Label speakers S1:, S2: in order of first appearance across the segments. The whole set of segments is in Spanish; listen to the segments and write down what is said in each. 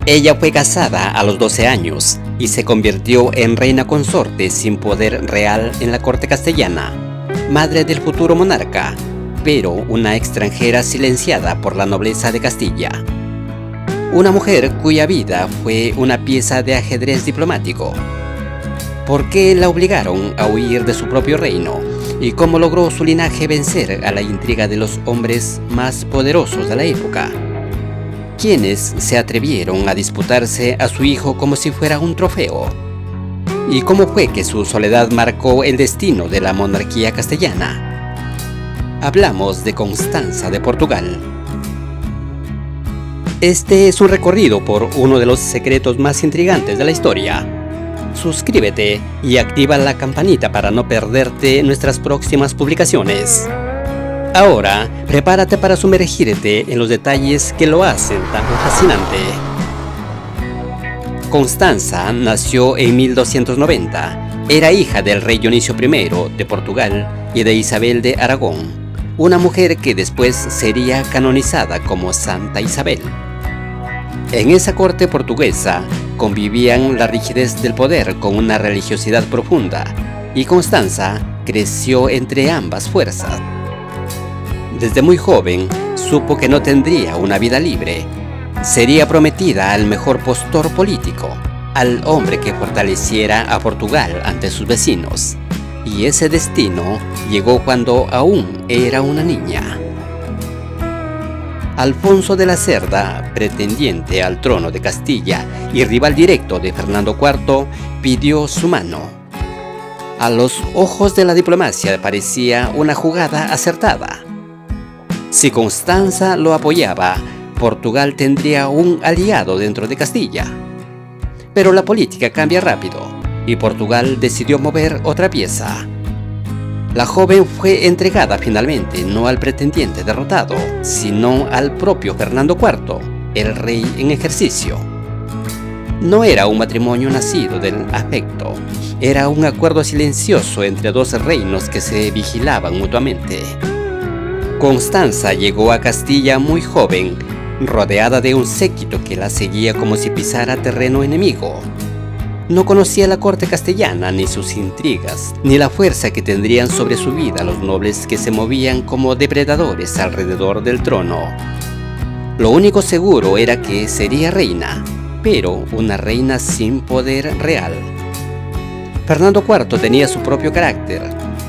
S1: Ella fue casada a los 12 años y se convirtió en reina consorte sin poder real en la corte castellana, madre del futuro monarca, pero una extranjera silenciada por la nobleza de Castilla. Una mujer cuya vida fue una pieza de ajedrez diplomático. ¿Por qué la obligaron a huir de su propio reino? ¿Y cómo logró su linaje vencer a la intriga de los hombres más poderosos de la época? ¿Quiénes se atrevieron a disputarse a su hijo como si fuera un trofeo? ¿Y cómo fue que su soledad marcó el destino de la monarquía castellana? Hablamos de Constanza de Portugal. Este es un recorrido por uno de los secretos más intrigantes de la historia. Suscríbete y activa la campanita para no perderte nuestras próximas publicaciones. Ahora, prepárate para sumergirte en los detalles que lo hacen tan fascinante. Constanza nació en 1290. Era hija del rey Dionisio I de Portugal y de Isabel de Aragón, una mujer que después sería canonizada como Santa Isabel. En esa corte portuguesa convivían la rigidez del poder con una religiosidad profunda, y Constanza creció entre ambas fuerzas. Desde muy joven supo que no tendría una vida libre. Sería prometida al mejor postor político, al hombre que fortaleciera a Portugal ante sus vecinos. Y ese destino llegó cuando aún era una niña. Alfonso de la Cerda, pretendiente al trono de Castilla y rival directo de Fernando IV, pidió su mano. A los ojos de la diplomacia parecía una jugada acertada. Si Constanza lo apoyaba, Portugal tendría un aliado dentro de Castilla. Pero la política cambia rápido y Portugal decidió mover otra pieza. La joven fue entregada finalmente no al pretendiente derrotado, sino al propio Fernando IV, el rey en ejercicio. No era un matrimonio nacido del afecto, era un acuerdo silencioso entre dos reinos que se vigilaban mutuamente. Constanza llegó a Castilla muy joven, rodeada de un séquito que la seguía como si pisara terreno enemigo. No conocía la corte castellana, ni sus intrigas, ni la fuerza que tendrían sobre su vida los nobles que se movían como depredadores alrededor del trono. Lo único seguro era que sería reina, pero una reina sin poder real. Fernando IV tenía su propio carácter,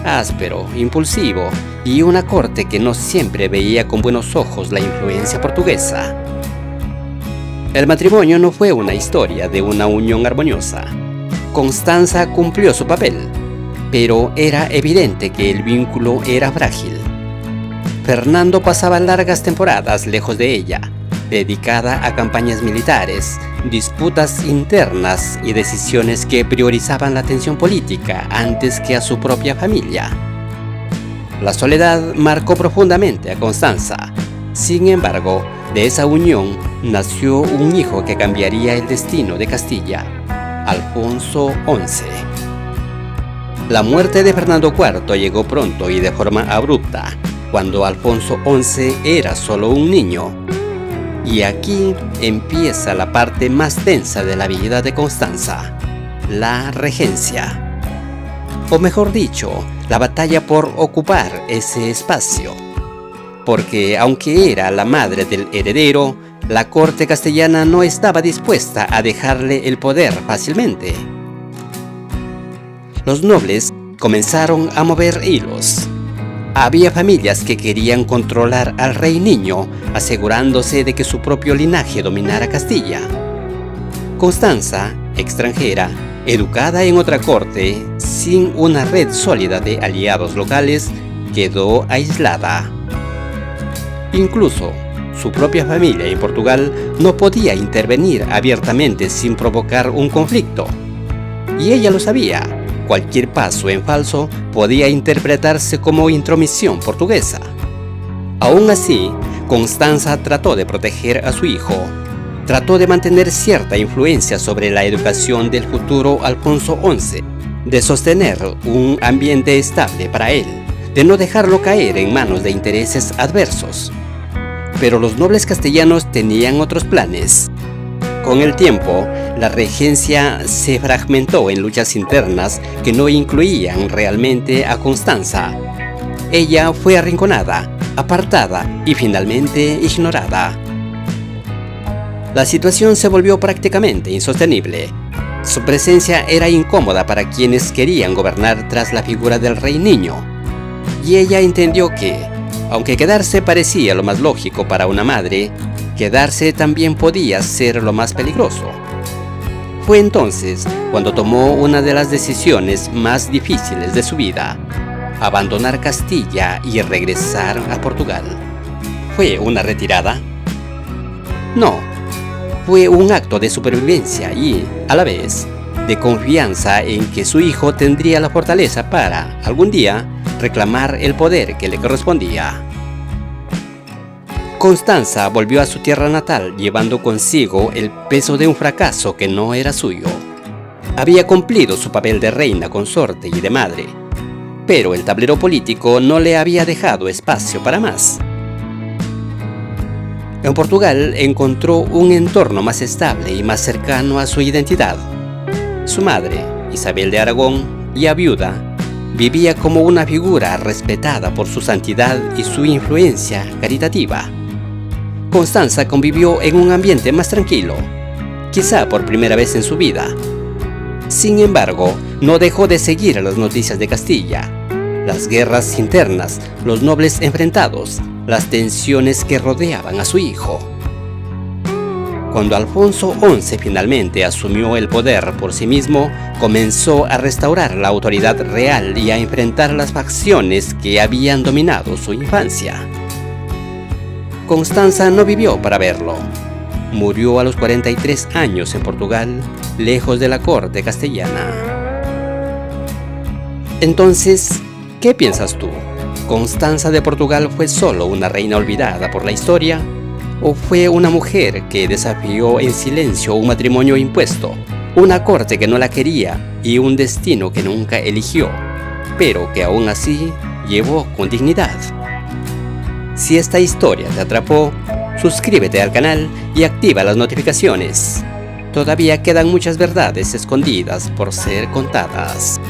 S1: áspero, impulsivo, y una corte que no siempre veía con buenos ojos la influencia portuguesa. El matrimonio no fue una historia de una unión armoniosa. Constanza cumplió su papel, pero era evidente que el vínculo era frágil. Fernando pasaba largas temporadas lejos de ella, dedicada a campañas militares, disputas internas y decisiones que priorizaban la atención política antes que a su propia familia. La soledad marcó profundamente a Constanza. Sin embargo, de esa unión nació un hijo que cambiaría el destino de Castilla, Alfonso XI. La muerte de Fernando IV llegó pronto y de forma abrupta, cuando Alfonso XI era solo un niño. Y aquí empieza la parte más tensa de la vida de Constanza, la regencia. O mejor dicho, la batalla por ocupar ese espacio. Porque aunque era la madre del heredero, la corte castellana no estaba dispuesta a dejarle el poder fácilmente. Los nobles comenzaron a mover hilos. Había familias que querían controlar al rey niño, asegurándose de que su propio linaje dominara Castilla. Constanza, extranjera, educada en otra corte, sin una red sólida de aliados locales, quedó aislada. Incluso, su propia familia en Portugal no podía intervenir abiertamente sin provocar un conflicto. Y ella lo sabía. Cualquier paso en falso podía interpretarse como intromisión portuguesa. Aún así, Constanza trató de proteger a su hijo. Trató de mantener cierta influencia sobre la educación del futuro Alfonso XI, de sostener un ambiente estable para él, de no dejarlo caer en manos de intereses adversos. Pero los nobles castellanos tenían otros planes. Con el tiempo, la regencia se fragmentó en luchas internas que no incluían realmente a Constanza. Ella fue arrinconada, apartada y finalmente ignorada. La situación se volvió prácticamente insostenible. Su presencia era incómoda para quienes querían gobernar tras la figura del rey niño. Y ella entendió que, aunque quedarse parecía lo más lógico para una madre, quedarse también podía ser lo más peligroso. Fue entonces cuando tomó una de las decisiones más difíciles de su vida: abandonar Castilla y regresar a Portugal. ¿Fue una retirada? No, fue un acto de supervivencia y, a la vez, de confianza en que su hijo tendría la fortaleza para, algún día, reclamar el poder que le correspondía. Constanza volvió a su tierra natal llevando consigo el peso de un fracaso que no era suyo. Había cumplido su papel de reina consorte y de madre, pero el tablero político no le había dejado espacio para más. En Portugal encontró un entorno más estable y más cercano a su identidad. Su madre, Isabel de Aragón, ya viuda, vivía como una figura respetada por su santidad y su influencia caritativa. Constanza convivió en un ambiente más tranquilo, quizá por primera vez en su vida. Sin embargo, no dejó de seguir las noticias de Castilla, las guerras internas, los nobles enfrentados, las tensiones que rodeaban a su hijo. Cuando Alfonso XI finalmente asumió el poder por sí mismo, comenzó a restaurar la autoridad real y a enfrentar las facciones que habían dominado su infancia. Constanza no vivió para verlo. Murió a los 43 años en Portugal, lejos de la corte castellana. Entonces, ¿qué piensas tú? ¿Constanza de Portugal fue solo una reina olvidada por la historia? ¿O fue una mujer que desafió en silencio un matrimonio impuesto, una corte que no la quería y un destino que nunca eligió, pero que aún así llevó con dignidad? Si esta historia te atrapó, suscríbete al canal y activa las notificaciones. Todavía quedan muchas verdades escondidas por ser contadas.